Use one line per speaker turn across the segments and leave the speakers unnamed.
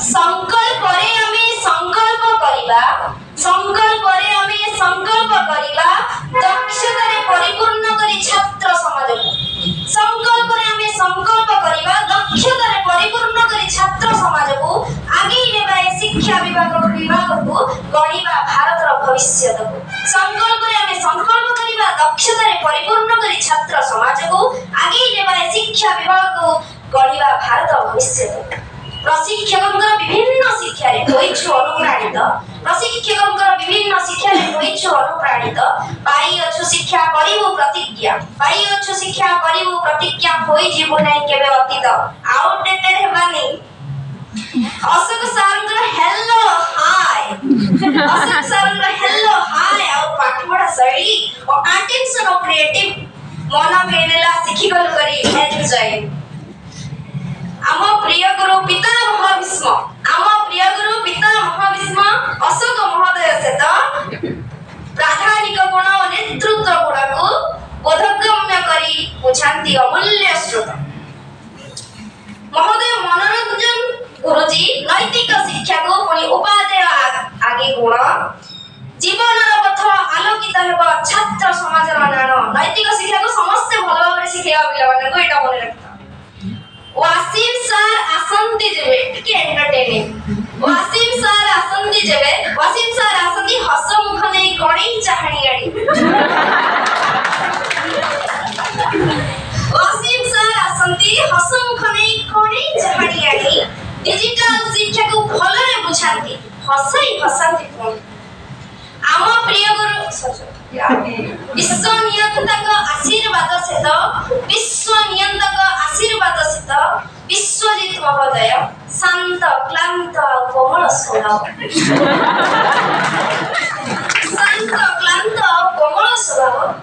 संकल्प रे आमे संकल्प करिबा संकल्प रे आमे संकल्प करिबा दक्षता रे परिपूर्ण करी छात्र समाज को संकल्प रे आमे संकल्प करिबा दक्षता रे परिपूर्ण करी छात्र समाज को आगे नेबा शिक्षा विभाग को गढ़िबा भारत रो भविष्य को संकल्प रे आमे संकल्प करिबा दक्षता रे परिपूर्ण करी छात्र समाज को आगे नेबा शिक्षा विभाग को गढ़िबा भारत रो भविष्य को प्रशिक्षकଙ୍କର ବିଭିନ୍ନ ଶିକ୍ଷାରେ ହୋଇଛୁ ଅନୁପ୍ରାଣିତ ପ୍ରଶିକ୍ଷକଙ୍କର ବିଭିନ୍ନ ଶିକ୍ଷାରେ ହୋଇଛୁ ଅନୁପ୍ରାଣିତ ପାଇଅଛୁ ଶିକ୍ଷା କରିବୁ ପ୍ରତିଜ୍ଞା ହୋଇଯିବୁ ନାହିଁ କେବେ ଅତୀତ ଆଉଟଡେଟେଡ ହେବାନି ଅଶୋକ ସାରଙ୍କର ହେଲୋ ହାଇ ଆଉ ପାଠପଢା ଶୈଳୀ ଓ ଆଟେନସନ ଓ କ୍ରିଏଟିଭ ମନ ମିଳିଲା ଶିଖିଗଲୁ କରି ଏନ୍ଜୟ आम प्रिय गुरु पितामह भीष्म अशोक महोदय सहित प्राधानिक गुण और नेतृत्व गुण को बोधगम्य करी बुझाती अमूल्य स्रोत महोदय मनोरंजन गुरुजी नैतिक शिक्षा को पुणी उपादेय आगे गुण जीवन पथ आलोकित हेब छात्र समाज नान नैतिक शिक्षा को समस्त भल भाव शिखेबा पिला को एटा मन रखता वासिम सर आसंती जेबे के एंटरटेनिंग वासिम सर आसंती हस मुख नै गणी चाहणी गाड़ी वासिम सर आसंती हस मुख नै गणी चाहणी गाड़ी डिजिटल शिक्षा को भलरे बुझांती हसांती फोन आम प्रिय गुरु विश्व नियंत्रक आशीर्वाद सहित विश्वजित महोदय शांत क्लांत कोमल स्वभाव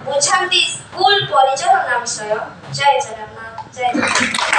बुझाती स्कूल परिचालना विषय जय जगन्नाथ जय